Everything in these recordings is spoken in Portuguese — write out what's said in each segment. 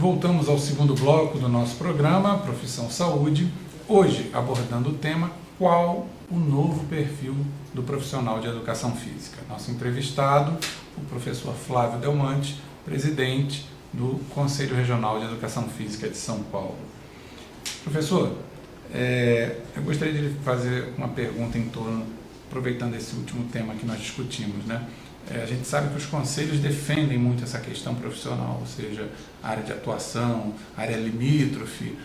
Voltamos ao segundo bloco do nosso programa, Profissão Saúde, hoje abordando o tema qual o novo perfil do profissional de educação física. Nosso entrevistado, o professor Flávio Delmante, presidente do Conselho Regional de Educação Física de São Paulo. Professor, eu gostaria de lhe fazer uma pergunta em torno, aproveitando esse último tema que nós discutimos, né? A gente sabe que os conselhos defendem muito essa questão profissional, ou seja, área de atuação, área limítrofe,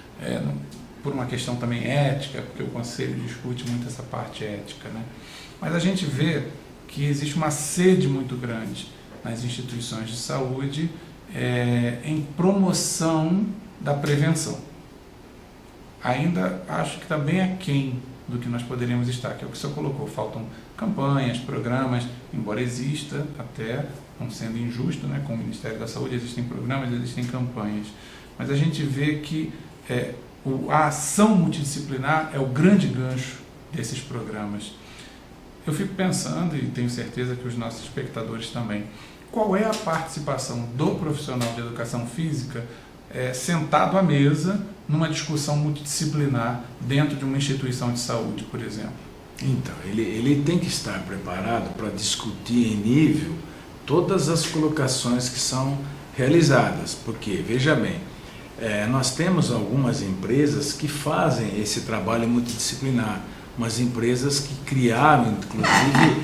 por uma questão também ética, porque o conselho discute muito essa parte ética, né? Mas a gente vê que existe uma sede muito grande nas instituições de saúde em promoção da prevenção. Ainda acho que está bem aquém do que nós poderíamos estar, que é o que o senhor colocou. Faltam campanhas, programas, embora exista, até não sendo injusto, né, com o Ministério da Saúde, existem programas, existem campanhas, mas a gente vê que a ação multidisciplinar é o grande gancho desses programas. Eu fico pensando, e tenho certeza que os nossos espectadores também, qual é a participação do profissional de educação física sentado à mesa numa discussão multidisciplinar dentro de uma instituição de saúde, por exemplo? Então, ele tem que estar preparado para discutir em nível todas as colocações que são realizadas, porque, veja bem, nós temos algumas empresas que fazem esse trabalho multidisciplinar, umas empresas que criaram, inclusive,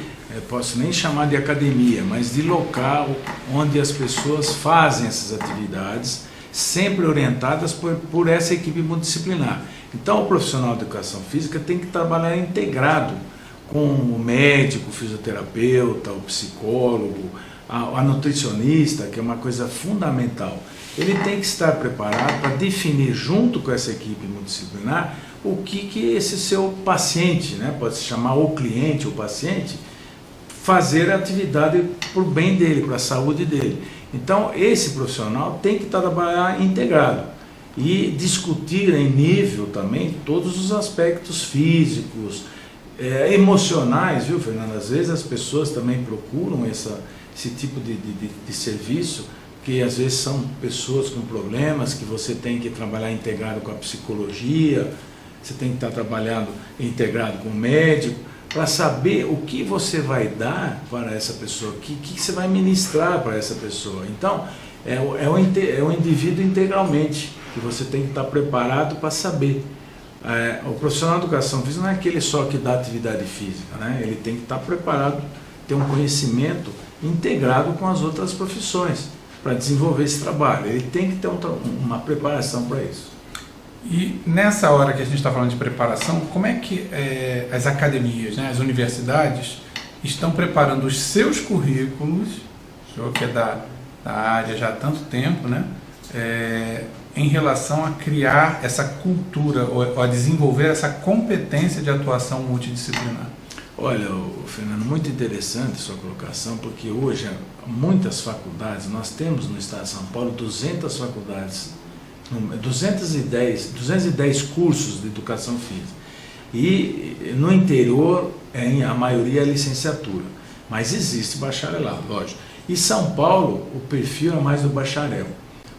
posso nem chamar de academia, mas de local onde as pessoas fazem essas atividades, sempre orientadas por essa equipe multidisciplinar. Então, o profissional de educação física tem que trabalhar integrado com o médico, o fisioterapeuta, o psicólogo, a nutricionista, que é uma coisa fundamental. Ele tem que estar preparado para definir, junto com essa equipe multidisciplinar, o que esse seu paciente, né, pode se chamar o cliente, o paciente, fazer a atividade para o bem dele, para a saúde dele. Então, esse profissional tem que trabalhar integrado e discutir em nível também todos os aspectos físicos, emocionais, viu, Fernando? Às vezes as pessoas também procuram esse tipo de serviço, que às vezes são pessoas com problemas, que você tem que trabalhar integrado com a psicologia, você tem que estar trabalhando integrado com o médico, para saber o que você vai dar para essa pessoa, o que você vai ministrar para essa pessoa. Então, é o indivíduo integralmente, que você tem que estar preparado para saber. O profissional de educação física não é aquele só que dá atividade física, né? Ele tem que estar preparado, ter um conhecimento integrado com as outras profissões, para desenvolver esse trabalho. Ele tem que ter uma preparação para isso. E nessa hora que a gente está falando de preparação, como é que as academias, né, as universidades, estão preparando os seus currículos, o senhor que é da área já há tanto tempo, né, em relação a criar essa cultura, ou a desenvolver essa competência de atuação multidisciplinar? Olha, Fernando, muito interessante a sua colocação, porque hoje muitas faculdades, nós temos no estado de São Paulo 200 faculdades, 210 cursos de educação física, e no interior a maioria é licenciatura, mas existe bacharelado, lógico. E São Paulo o perfil é mais do bacharel.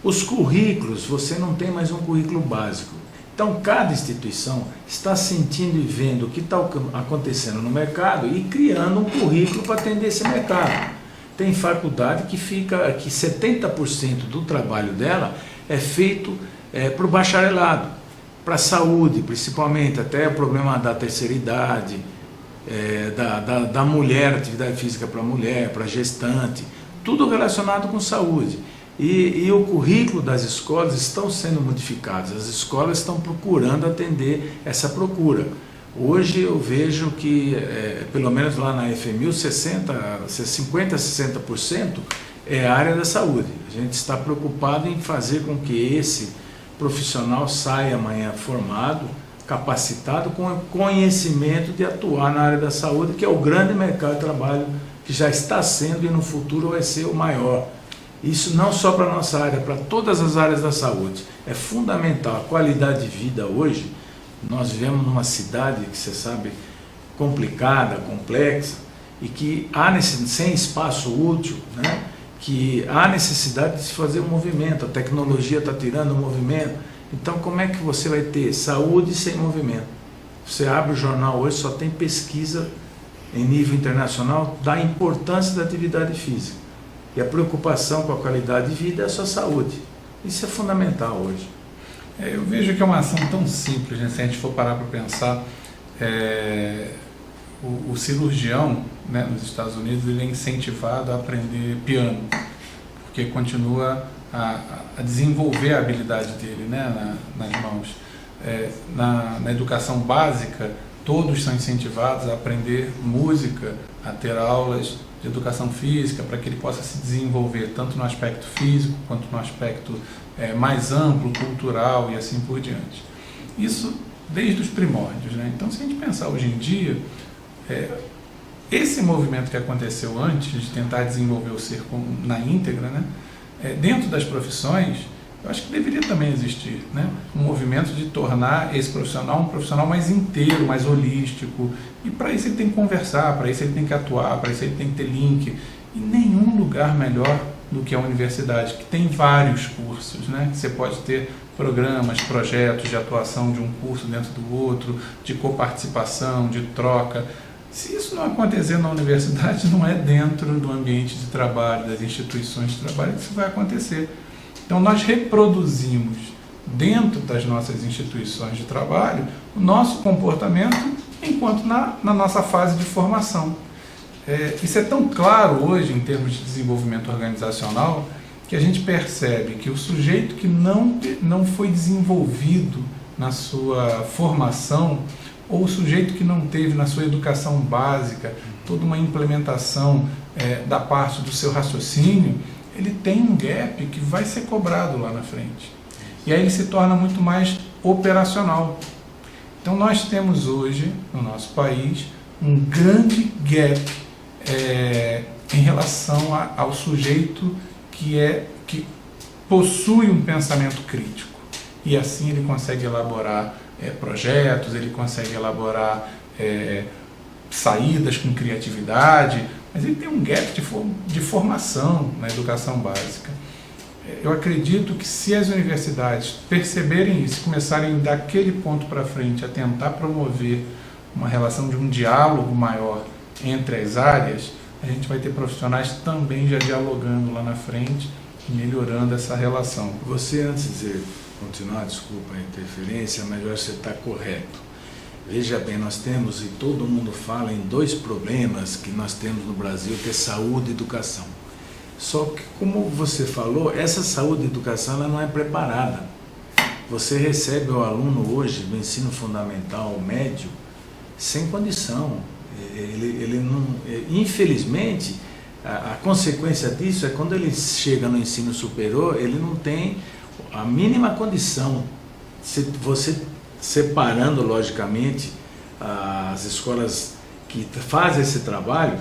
Os currículos, você não tem mais um currículo básico, então cada instituição está sentindo e vendo o que está acontecendo no mercado e criando um currículo para atender esse mercado. Tem faculdade que 70% do trabalho dela é feito para o bacharelado, para a saúde, principalmente, até o problema da terceira idade, da mulher, atividade física para a mulher, para a gestante, tudo relacionado com saúde. E o currículo das escolas estão sendo modificados, as escolas estão procurando atender essa procura. Hoje eu vejo que, pelo menos lá na FMU, 50% a 60% é a área da saúde. A gente está preocupado em fazer com que esse profissional saia amanhã formado, capacitado, com conhecimento de atuar na área da saúde, que é o grande mercado de trabalho que já está sendo e no futuro vai ser o maior. Isso não só para a nossa área, para todas as áreas da saúde. É fundamental. A qualidade de vida hoje, nós vivemos numa cidade que você sabe, complicada, complexa, e que há sem espaço útil, né? que há necessidade de se fazer um movimento, a tecnologia está tirando o movimento. Então, como é que você vai ter saúde sem movimento? Você abre o jornal hoje, só tem pesquisa em nível internacional da importância da atividade física. E a preocupação com a qualidade de vida é a sua saúde. Isso é fundamental hoje. Eu vejo que é uma ação tão simples, né? Se a gente for parar para pensar, o cirurgião, né, nos Estados Unidos, ele é incentivado a aprender piano, porque continua a desenvolver a habilidade dele, né, nas mãos. Na educação básica, todos são incentivados a aprender música, a ter aulas de educação física, para que ele possa se desenvolver tanto no aspecto físico, quanto no aspecto mais amplo, cultural e assim por diante. Isso desde os primórdios, né? Então, se a gente pensar hoje em dia, esse movimento que aconteceu antes de tentar desenvolver o ser na íntegra, né? Dentro das profissões, eu acho que deveria também existir, né, um movimento de tornar esse profissional um profissional mais inteiro, mais holístico. E para isso ele tem que conversar, para isso ele tem que atuar, para isso ele tem que ter link. E nenhum lugar melhor do que a universidade, que tem vários cursos, né? Você pode ter programas, projetos de atuação de um curso dentro do outro, de coparticipação, de troca. Se isso não acontecer na universidade, não é dentro do ambiente de trabalho, das instituições de trabalho que isso vai acontecer. Então, nós reproduzimos dentro das nossas instituições de trabalho o nosso comportamento enquanto na nossa fase de formação. Isso é tão claro hoje em termos de desenvolvimento organizacional que a gente percebe que o sujeito que não foi desenvolvido na sua formação, ou o sujeito que não teve na sua educação básica toda uma implementação da parte do seu raciocínio, ele tem um gap que vai ser cobrado lá na frente. E aí ele se torna muito mais operacional. Então nós temos hoje, no nosso país, um grande gap em relação ao sujeito que possui um pensamento crítico. E assim ele consegue elaborar projetos, ele consegue elaborar saídas com criatividade, mas ele tem um gap de formação na educação básica. Eu acredito que se as universidades perceberem isso, começarem daquele ponto para frente a tentar promover uma relação de um diálogo maior entre as áreas, a gente vai ter profissionais também já dialogando lá na frente e melhorando essa relação. Você, antes de continuar, desculpa a interferência, mas eu acho que você está correto. Veja bem, nós temos, e todo mundo fala em dois problemas que nós temos no Brasil, que é saúde e educação. Só que, como você falou, essa saúde e educação ela não é preparada. Você recebe o aluno hoje do ensino fundamental médio sem condição. Ele não, infelizmente, a consequência disso é quando ele chega no ensino superior, ele não tem a mínima condição. Você separando, logicamente, as escolas que fazem esse trabalho,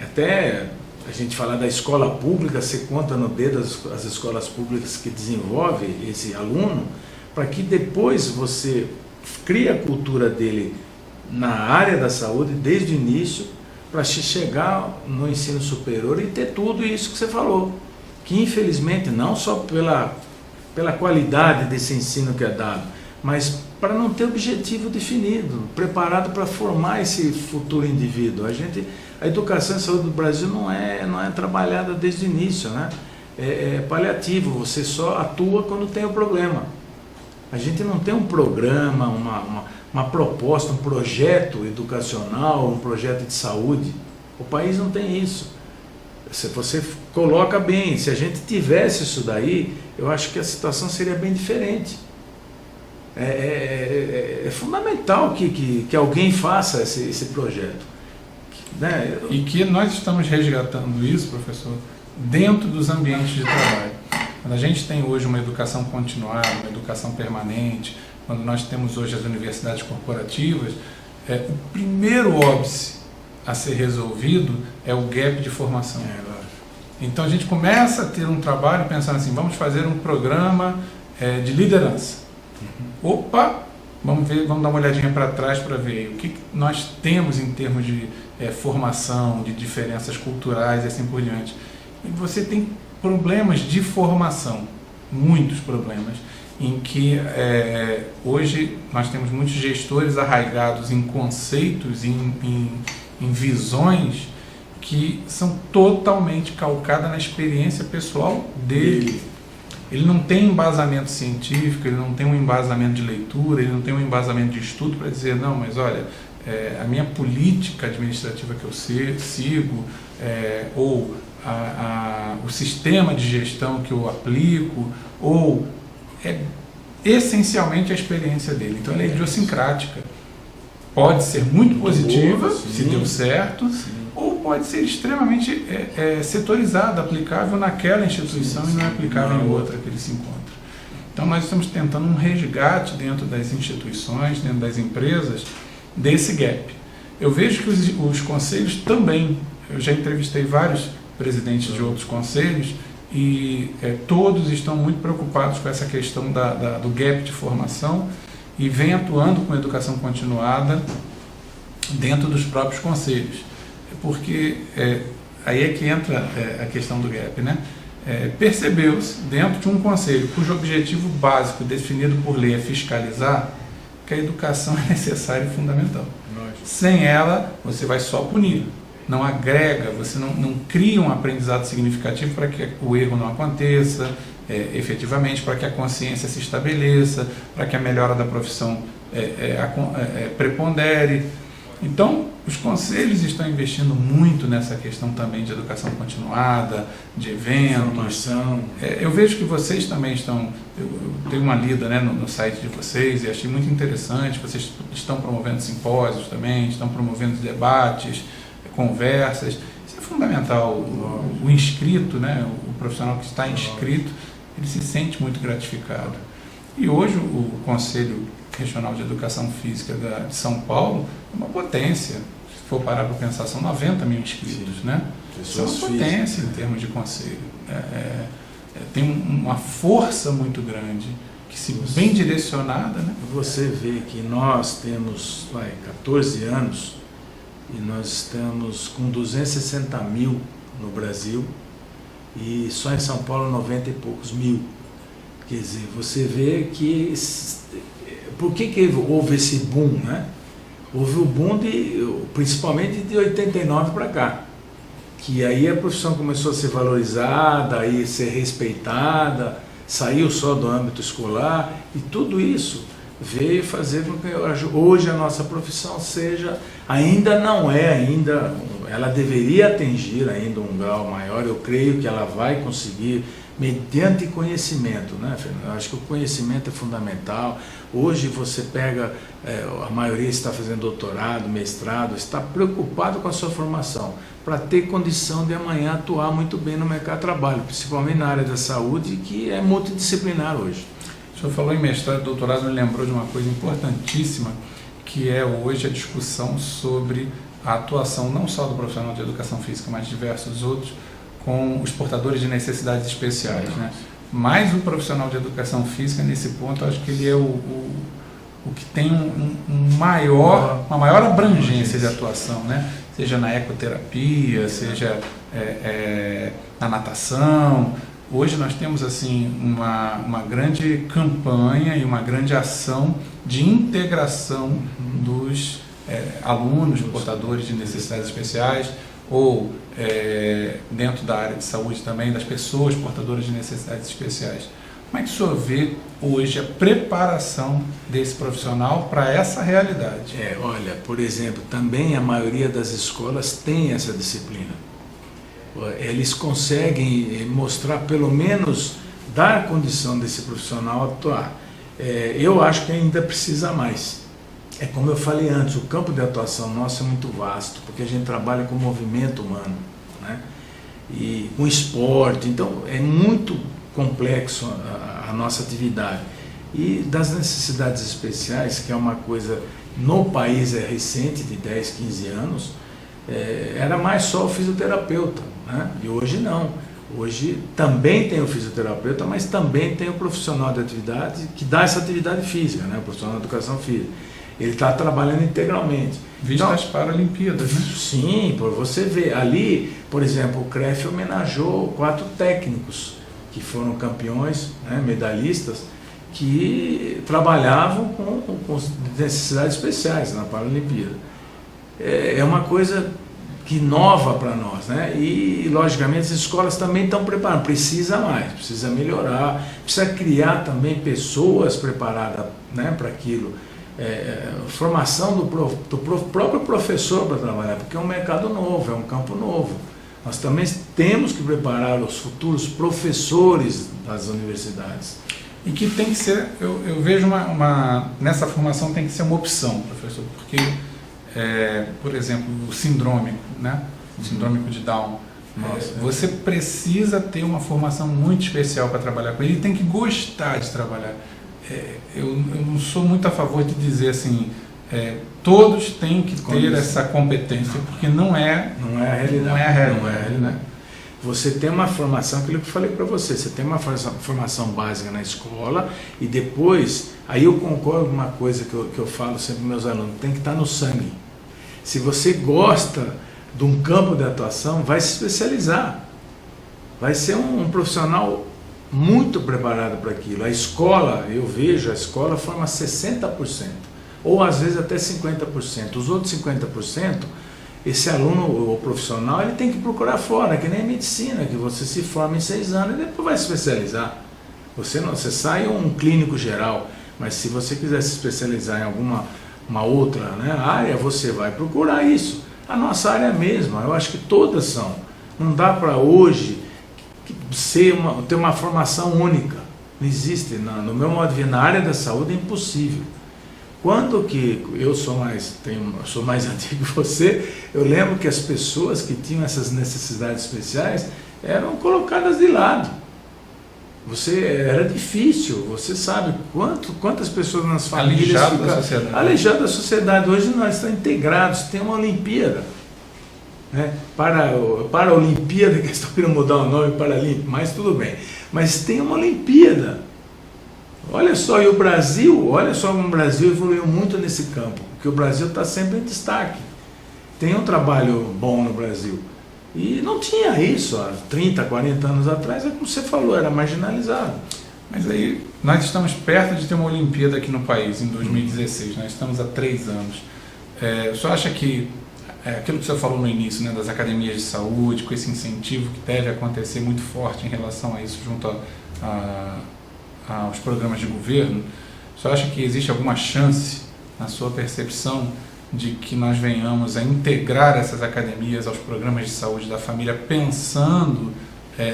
até a gente falar da escola pública, você conta no dedo as escolas públicas que desenvolvem esse aluno, para que depois você crie a cultura dele na área da saúde, desde o início, para chegar no ensino superior e ter tudo isso que você falou, que infelizmente não só pela qualidade desse ensino que é dado, mas para não ter objetivo definido, preparado para formar esse futuro indivíduo. A educação e saúde do Brasil não é trabalhada desde o início, né? É paliativo, você só atua quando tem o problema. A gente não tem um programa, uma proposta, um projeto educacional, um projeto de saúde. O país não tem isso. Se você coloca bem, se a gente tivesse isso daí, eu acho que a situação seria bem diferente. É fundamental que alguém faça esse projeto, né? E que nós estamos resgatando isso, professor, dentro dos ambientes de trabalho. Quando a gente tem hoje uma educação continuada, uma educação permanente, quando nós temos hoje as universidades corporativas, o primeiro óbice a ser resolvido é o gap de formação. Então a gente começa a ter um trabalho pensando assim, vamos fazer um programa de liderança. Opa, vamos dar uma olhadinha para trás para ver o que nós temos em termos de formação, de diferenças culturais e assim por diante. você tem problemas de formação, muitos problemas, em que hoje nós temos muitos gestores arraigados em conceitos, em visões que são totalmente calcadas na experiência pessoal dele. Ele não tem embasamento científico, ele não tem um embasamento de leitura, ele não tem um embasamento de estudo para dizer, não, mas olha, a minha política administrativa que eu sigo, ou o sistema de gestão que eu aplico, ou essencialmente a experiência dele. Então ela é idiosincrática. Pode ser muito positiva, se deu certo, ou pode ser extremamente setorizada, aplicável naquela instituição e não é aplicável em outra que ele se encontra. Então nós estamos tentando um resgate dentro das instituições, dentro das empresas, desse gap. Eu vejo que os conselhos também, eu já entrevistei vários presidentes de outros conselhos e todos estão muito preocupados com essa questão do gap de formação e vem atuando com educação continuada dentro dos próprios conselhos. Porque aí é que entra a questão do gap, né? Percebeu-se dentro de um conselho cujo objetivo básico definido por lei é fiscalizar, que a educação é necessária e fundamental. Sem ela, você vai só punir, não agrega, você não cria um aprendizado significativo para que o erro não aconteça, efetivamente, para que a consciência se estabeleça, para que a melhora da profissão prepondere. Então, os conselhos estão investindo muito nessa questão também de educação continuada, de eventos. Eu vejo que vocês também estão, eu dei uma lida, né, no site de vocês e achei muito interessante, vocês estão promovendo simpósios também, estão promovendo debates, conversas. Isso é fundamental. O inscrito, né, o profissional que está inscrito, ele se sente muito gratificado. E hoje o Conselho Regional de Educação Física de São Paulo é uma potência. Se for parar para pensar, são 90 mil inscritos, né? Isso é uma potência em termos de conselho. Tem uma força muito grande, que se bem direcionada, né? Você vê que nós temos 14 anos e nós estamos com 260 mil no Brasil e só em São Paulo 90 e poucos mil. Quer dizer, você vê que... Por que houve esse boom, né? Houve o boom principalmente de 89 para cá, que aí a profissão começou a ser valorizada, aí ser respeitada, saiu só do âmbito escolar, e tudo isso veio fazer com que hoje a nossa profissão seja, ainda não é, ela deveria atingir ainda um grau maior. Eu creio que ela vai conseguir, mediante conhecimento, né, Fernando? Eu acho que o conhecimento é fundamental. Hoje você pega, a maioria está fazendo doutorado, mestrado, está preocupado com a sua formação, para ter condição de amanhã atuar muito bem no mercado de trabalho, principalmente na área da saúde, que é multidisciplinar hoje. O senhor falou em mestrado e doutorado, me lembrou de uma coisa importantíssima, que é hoje a discussão sobre a atuação não só do profissional de educação física, mas de diversos outros, com os portadores de necessidades especiais, né? Mas o profissional de educação física, nesse ponto, eu acho que ele é o que tem uma maior abrangência de atuação, né? Seja na ecoterapia, seja na natação. Hoje nós temos assim uma grande campanha e uma grande ação de integração dos alunos portadores de necessidades especiais, ou dentro da área de saúde também, das pessoas portadoras de necessidades especiais. Como é que o senhor vê hoje a preparação desse profissional para essa realidade? Olha, por exemplo, também a maioria das escolas tem essa disciplina. Eles conseguem mostrar, pelo menos, dar condição desse profissional atuar. Eu acho que ainda precisa mais. É como eu falei antes, o campo de atuação nosso é muito vasto, porque a gente trabalha com movimento humano, né? E com esporte, então é muito complexo a nossa atividade. E das necessidades especiais, que é uma coisa, no país é recente, de 10, 15 anos, era mais só o fisioterapeuta, né? E hoje não. Hoje também tem o fisioterapeuta, mas também tem o profissional de atividade que dá essa atividade física, né? O profissional de educação física. Ele está trabalhando integralmente. Vista as Paralimpíadas, né? Sim, por você ver. Ali, por exemplo, o CREF homenageou 4 técnicos que foram campeões, né, medalhistas, que trabalhavam com necessidades especiais na Paralimpíada. É uma coisa que inova para nós, né? E, logicamente, as escolas também estão preparadas. Precisa mais, precisa melhorar, precisa criar também pessoas preparadas, né, para aquilo. Formação do próprio professor para trabalhar, porque é um mercado novo, é um campo novo. Nós também temos que preparar os futuros professores das universidades. E que tem que ser, eu vejo nessa formação tem que ser uma opção, professor, porque, por exemplo, o sindrômico, né? O sindrômico de Down, você precisa ter uma formação muito especial para trabalhar com ele, tem que gostar de trabalhar. Eu não sou muito a favor de dizer assim, todos têm que ter essa competência, porque não é a realidade. Né? Você tem uma formação, aquilo que eu falei para você tem uma formação básica na escola e depois, aí eu concordo com uma coisa que eu falo sempre para meus alunos, tem que estar no sangue. Se você gosta de um campo de atuação, vai se especializar, vai ser um profissional muito preparado para aquilo. A escola, eu vejo, a escola forma 60%, ou às vezes até 50%. Os outros 50%, esse aluno ou profissional, ele tem que procurar fora, que nem medicina, que você se forma em 6 anos e depois vai se especializar. Você sai um clínico geral, mas se você quiser se especializar em uma outra, né, área, você vai procurar isso. A nossa área é a mesma, eu acho que todas são. Não dá para hoje ter uma formação única. Não existe, no meu modo de ver, na área da saúde é impossível. Quando que eu sou mais antigo que você, eu lembro que as pessoas que tinham essas necessidades especiais eram colocadas de lado. Era difícil, você sabe quantas pessoas nas famílias alejadas da sociedade. Hoje nós estamos integrados, tem uma Olimpíada. Né? Para a Olimpíada, que estão querendo mudar o nome para Paralímpico, mas tudo bem. Mas tem uma Olimpíada. Olha só, e o Brasil evoluiu muito nesse campo, porque o Brasil está sempre em destaque. Tem um trabalho bom no Brasil. E não tinha isso há 30, 40 anos atrás, como você falou, era marginalizado. Mas aí, nós estamos perto de ter uma Olimpíada aqui no país, em 2016, nós estamos há 3 anos. O senhor acha que aquilo que o senhor falou no início, né, das academias de saúde, com esse incentivo que deve acontecer muito forte em relação a isso junto aos programas de governo, o senhor acha que existe alguma chance, na sua percepção, de que nós venhamos a integrar essas academias aos programas de saúde da família, pensando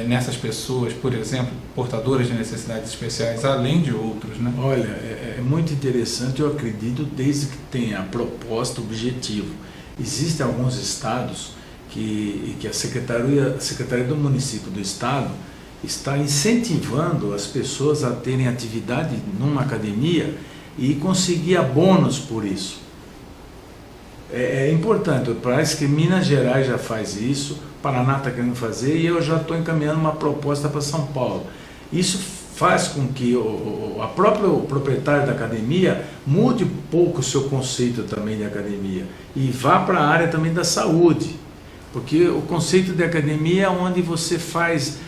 nessas pessoas, por exemplo, portadoras de necessidades especiais, além de outros, né? Olha, é muito interessante, eu acredito, desde que tenha a proposta, objetivo. Existem alguns estados que a Secretaria do Município do Estado está incentivando as pessoas a terem atividade numa academia e conseguir abonos por isso. É importante, parece que Minas Gerais já faz isso, Paraná está querendo fazer e eu já estou encaminhando uma proposta para São Paulo. Isso faz com que o proprietário da academia mude um pouco o seu conceito também de academia e vá para a área também da saúde, porque o conceito de academia é onde você faz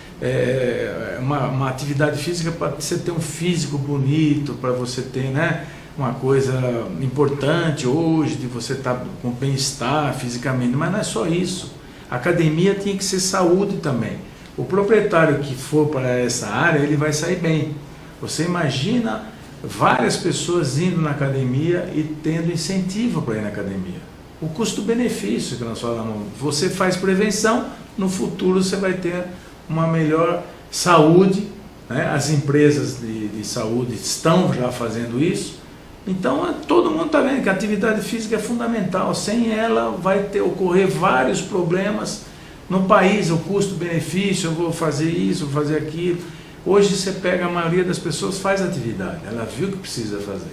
uma atividade física para você ter um físico bonito, para você ter, né, uma coisa importante hoje, de você estar com bem-estar fisicamente, mas não é só isso. A academia tinha que ser saúde também. O proprietário que for para essa área, ele vai sair bem. Você imagina várias pessoas indo na academia e tendo incentivo para ir na academia. O custo-benefício que nós falamos, você faz prevenção, no futuro você vai ter uma melhor saúde, né? As empresas de saúde estão já fazendo isso. Então, todo mundo está vendo que a atividade física é fundamental. Sem ela, vai ocorrer vários problemas no país. O custo-benefício, eu vou fazer isso, vou fazer aquilo. Hoje, você pega, a maioria das pessoas faz atividade. Ela viu que precisa fazer.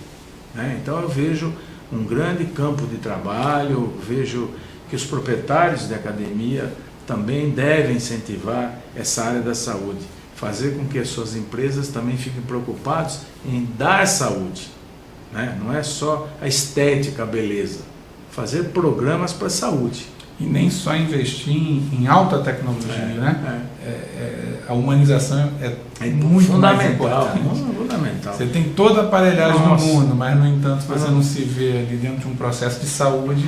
Né? Então, eu vejo um grande campo de trabalho, vejo que os proprietários de academia também devem incentivar essa área da saúde. Fazer com que as suas empresas também fiquem preocupadas em dar saúde. né? Não é só a estética, a beleza. Fazer programas para a saúde. E nem só investir em alta tecnologia, né? A humanização é muito fundamental, mais importante. Fundamental. Você tem toda a aparelhagem do Nossa. mundo, mas, no entanto, você não se vê ali dentro de um processo de saúde.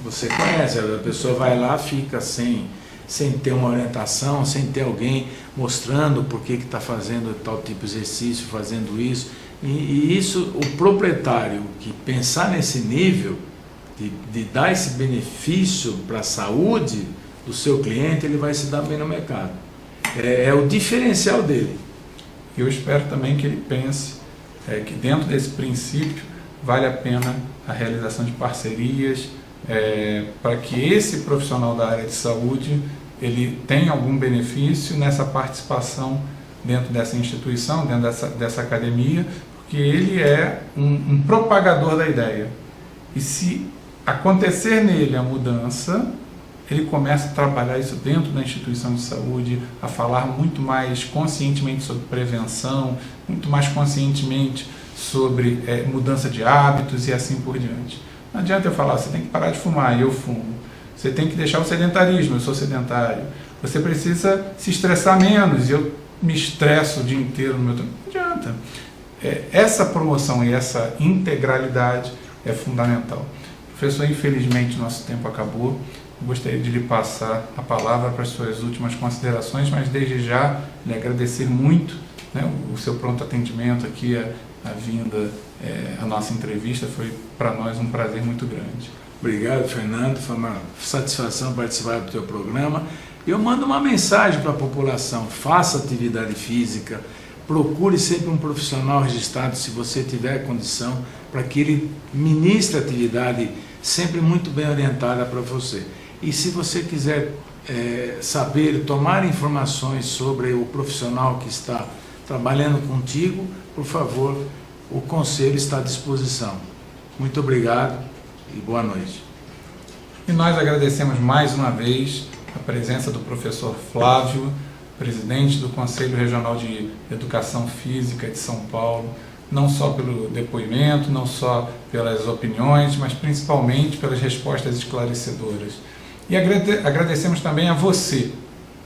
Você conhece, a pessoa vai lá, fica sem ter uma orientação, sem ter alguém mostrando por que está fazendo tal tipo de exercício, fazendo isso. E isso, o proprietário que pensar nesse nível, de dar esse benefício para a saúde do seu cliente, ele vai se dar bem no mercado. É o diferencial dele. Eu espero também que ele pense que dentro desse princípio vale a pena a realização de parcerias, para que esse profissional da área de saúde ele tenha algum benefício nessa participação dentro dessa instituição, dentro dessa academia, porque ele é um propagador da ideia. E se acontecer nele a mudança, ele começa a trabalhar isso dentro da instituição de saúde, a falar muito mais conscientemente sobre prevenção, muito mais conscientemente sobre mudança de hábitos e assim por diante. Não adianta eu falar, você tem que parar de fumar, e eu fumo. Você tem que deixar o sedentarismo, eu sou sedentário. Você precisa se estressar menos, e eu me estresso o dia inteiro no meu trabalho. Não adianta. Essa promoção e essa integralidade é fundamental. Professor, infelizmente nosso tempo acabou. Eu gostaria de lhe passar a palavra para as suas últimas considerações, mas desde já lhe agradecer muito, né, o seu pronto atendimento aqui, a vinda, a nossa entrevista. Foi para nós um prazer muito grande. Obrigado, Fernando. Foi uma satisfação participar do teu programa. Eu mando uma mensagem para a população: faça atividade física, procure sempre um profissional registrado, se você tiver condição, para que ele ministre a atividade sempre muito bem orientada para você. E se você quiser saber, tomar informações sobre o profissional que está trabalhando contigo, por favor, o conselho está à disposição. Muito obrigado e boa noite. E nós agradecemos mais uma vez a presença do professor Flávio, presidente do Conselho Regional de Educação Física de São Paulo, não só pelo depoimento, não só pelas opiniões, mas principalmente pelas respostas esclarecedoras. E agradecemos também a você,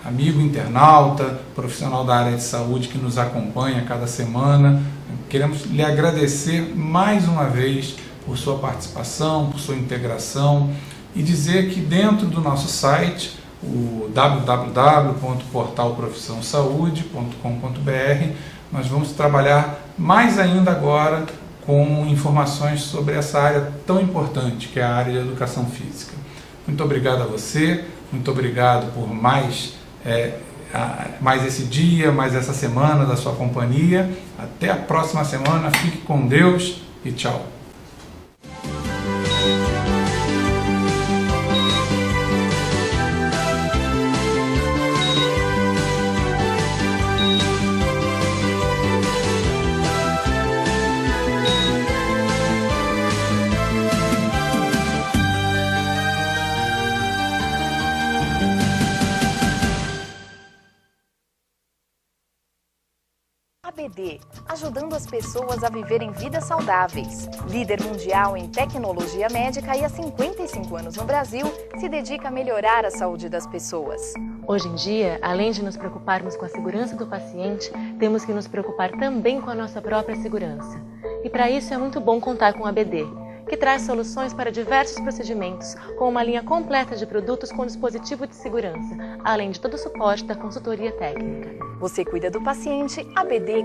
amigo internauta, profissional da área de saúde que nos acompanha cada semana. Queremos lhe agradecer mais uma vez por sua participação, por sua integração, e dizer que dentro do nosso site, o www.portalprofissãosaude.com.br, nós vamos trabalhar mais ainda agora com informações sobre essa área tão importante que é a área de educação física. Muito obrigado a você, muito obrigado por mais esse dia, mais essa semana da sua companhia. Até a próxima semana, fique com Deus e tchau. ABD, ajudando as pessoas a viverem vidas saudáveis. Líder mundial em tecnologia médica e há 55 anos no Brasil, se dedica a melhorar a saúde das pessoas. Hoje em dia, além de nos preocuparmos com a segurança do paciente, temos que nos preocupar também com a nossa própria segurança. E para isso é muito bom contar com a ABD, que traz soluções para diversos procedimentos, com uma linha completa de produtos com dispositivo de segurança, além de todo o suporte da consultoria técnica. Você cuida do paciente, ABD